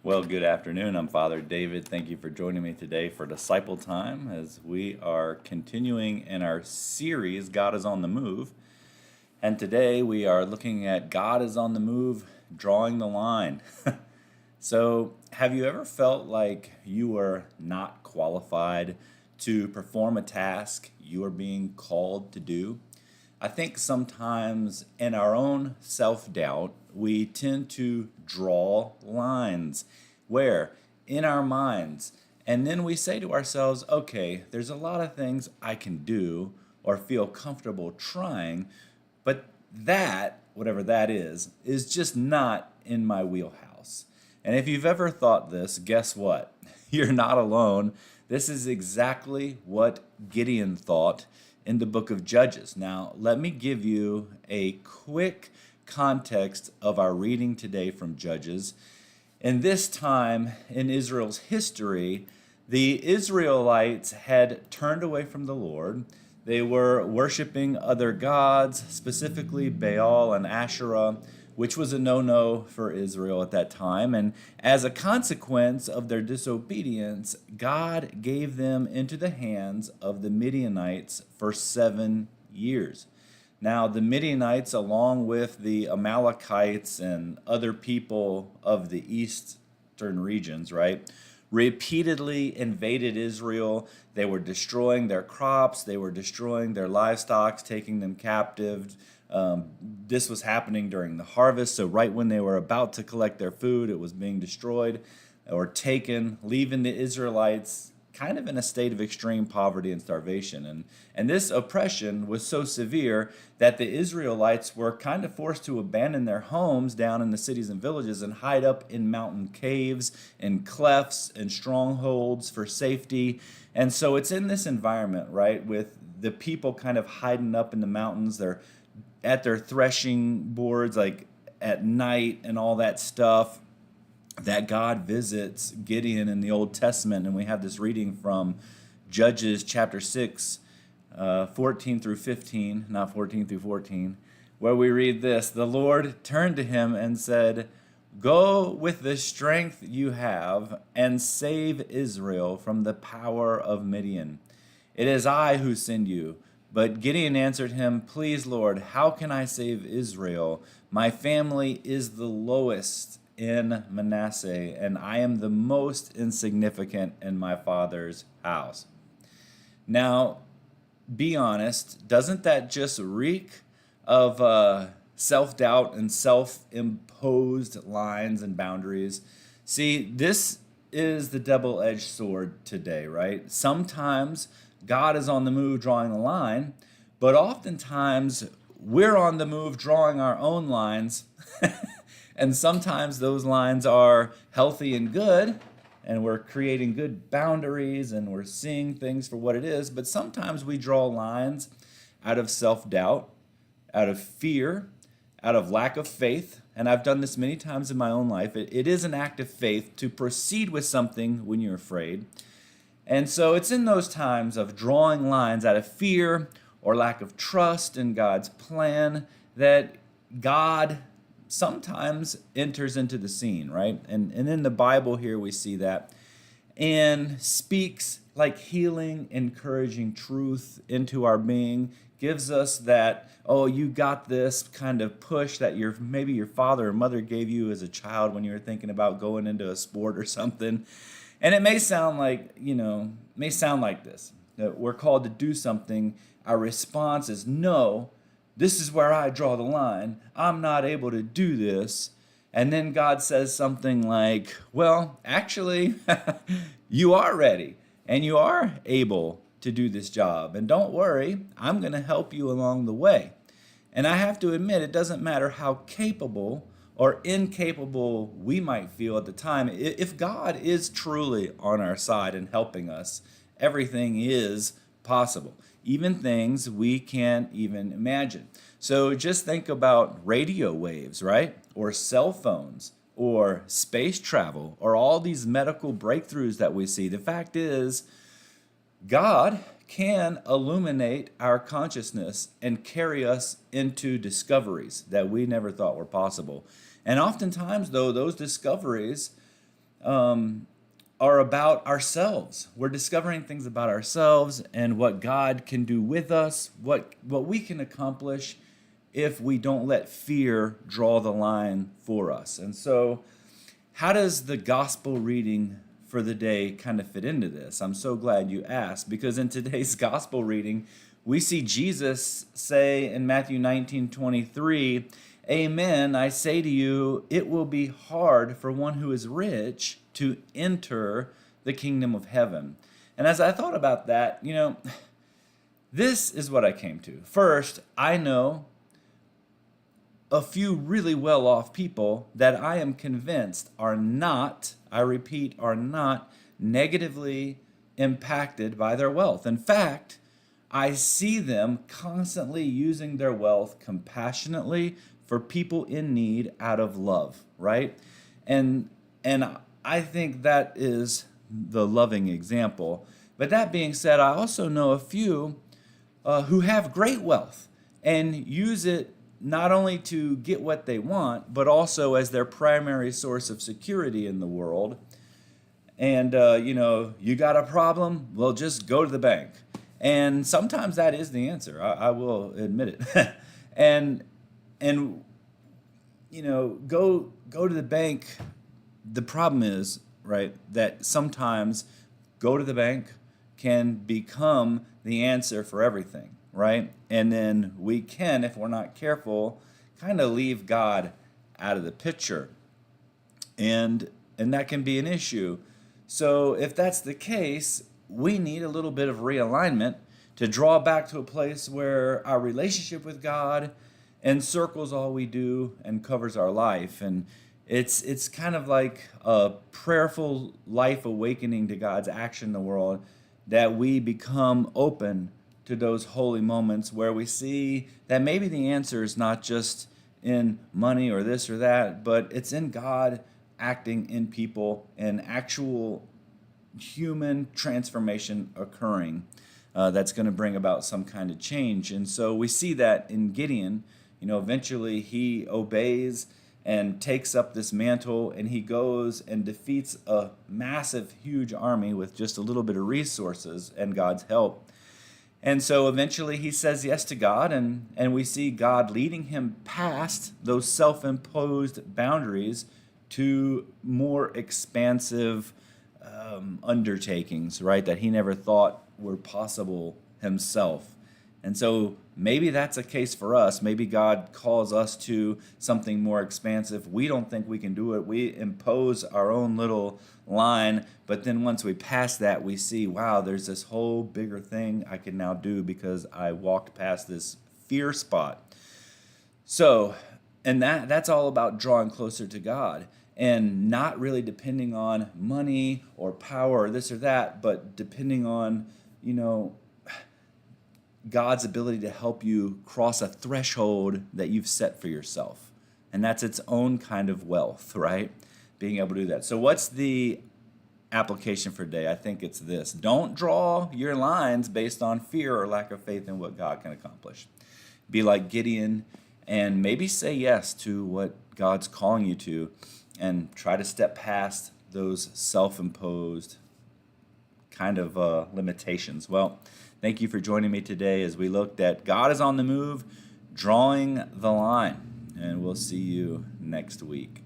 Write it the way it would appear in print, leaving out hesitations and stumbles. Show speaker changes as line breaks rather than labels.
Well, good afternoon. I'm Father David. Thank you for joining me today for Disciple Time as we are continuing in our series, God is on the Move. And today we are looking at God is on the Move, drawing the line. So, have you ever felt like you were not qualified to perform a task you are being called to do? I think sometimes in our own self doubt, we tend to draw lines where in our minds, and then we say to ourselves, okay, there's a lot of things I can do or feel comfortable trying, but that, whatever that is just not in my wheelhouse. And if you've ever thought this, guess what? You're not alone. This is exactly what Gideon thought in the book of Judges. Now, let me give you a quick context of our reading today from Judges. In this time in Israel's history, the Israelites had turned away from the Lord. They were worshiping other gods, specifically Baal and Asherah, which was a no-no for Israel at that time. And as a consequence of their disobedience, God gave them into the hands of the Midianites for 7 years. Now, the Midianites, along with the Amalekites and other people of the eastern regions, right, repeatedly invaded Israel. They were destroying their crops, they were destroying their livestock, taking them captive. This was happening during the harvest, so right when they were about to collect their food, it was being destroyed or taken, leaving the Israelites kind of in a state of extreme poverty and starvation. And this oppression was so severe that the Israelites were kind of forced to abandon their homes down in the cities and villages and hide up in mountain caves and clefts and strongholds for safety. And so it's in this environment, right, with the people kind of hiding up in the mountains. They're at their threshing boards, like at night and all that stuff, that God visits Gideon in the Old Testament. And we have this reading from Judges chapter 6, 14 through 15, not 14 through 14, where we read this. The Lord turned to him and said, "Go with the strength you have and save Israel from the power of Midian. It is I who send you." But Gideon answered him, "Please, Lord, how can I save Israel? My family is the lowest in Manasseh, and I am the most insignificant in my father's house." Now, be honest, doesn't that just reek of self-doubt and self-imposed lines and boundaries? See, this is the double-edged sword today, right? Sometimes God is on the move drawing the line, but oftentimes we're on the move drawing our own lines. And sometimes those lines are healthy and good, and we're creating good boundaries and we're seeing things for what it is. But sometimes we draw lines out of self-doubt, out of fear, out of lack of faith. And I've done this many times in my own life. It is an act of faith to proceed with something when you're afraid. And so it's in those times of drawing lines out of fear or lack of trust in God's plan that God sometimes enters into the scene, right? And in the Bible here we see that, and speaks like healing, encouraging truth into our being, gives us that, oh, you got this kind of push that maybe your father or mother gave you as a child when you were thinking about going into a sport or something. And it may sound like, this, that we're called to do something. Our response is no. This is where I draw the line. I'm not able to do this. And then God says something like, well, actually, you are ready and you are able to do this job. And don't worry, I'm going to help you along the way. And I have to admit, it doesn't matter how capable or incapable we might feel at the time. If God is truly on our side and helping us, everything is possible, even things we can't even imagine. So just think about radio waves, right? Or cell phones, or space travel, or all these medical breakthroughs that we see. The fact is, God can illuminate our consciousness and carry us into discoveries that we never thought were possible. And oftentimes, though, those discoveries are about ourselves. We're discovering things about ourselves and what God can do with us, what we can accomplish if we don't let fear draw the line for us. And so, how does the gospel reading for the day kind of fit into this? I'm so glad you asked, because in today's gospel reading, we see Jesus say in Matthew 19:23, "Amen, I say to you, it will be hard for one who is rich to enter the kingdom of heaven." And as I thought about that, this is what I came to. First, I know a few really well-off people that I am convinced are not, I repeat, are not negatively impacted by their wealth. In fact, I see them constantly using their wealth compassionately for people in need out of love, right? And I think that is the loving example. But that being said, I also know a few who have great wealth and use it not only to get what they want, but also as their primary source of security in the world. And, you got a problem? Well, just go to the bank. And sometimes that is the answer. I will admit it. and go to the bank. The problem is, right, that sometimes go to the bank can become the answer for everything, right? And then we can, if we're not careful, kind of leave God out of the picture. And that can be an issue. So if that's the case, we need a little bit of realignment to draw back to a place where our relationship with God encircles all we do and covers our life. And it's kind of like a prayerful life awakening to God's action in the world, that we become open to those holy moments where we see that maybe the answer is not just in money or this or that, but it's in God acting in people and actual human transformation occurring that's going to bring about some kind of change. And so we see that in Gideon. Eventually he obeys and takes up this mantle, and he goes and defeats a massive, huge army with just a little bit of resources and God's help. And so eventually he says yes to God, and we see God leading him past those self-imposed boundaries to more expansive undertakings, right, that he never thought were possible himself. And so maybe that's a case for us. Maybe God calls us to something more expansive. We don't think we can do it. We impose our own little line, but then once we pass that, we see, wow, there's this whole bigger thing I can now do because I walked past this fear spot. So, and that's all about drawing closer to God and not really depending on money or power or this or that, but depending on, God's ability to help you cross a threshold that you've set for yourself. And that's its own kind of wealth, right? Being able to do that. So what's the application for today? I think it's this. Don't draw your lines based on fear or lack of faith in what God can accomplish. Be like Gideon and maybe say yes to what God's calling you to, and try to step past those self-imposed kind of limitations. Well, thank you for joining me today as we looked at God is on the move, drawing the line. And we'll see you next week.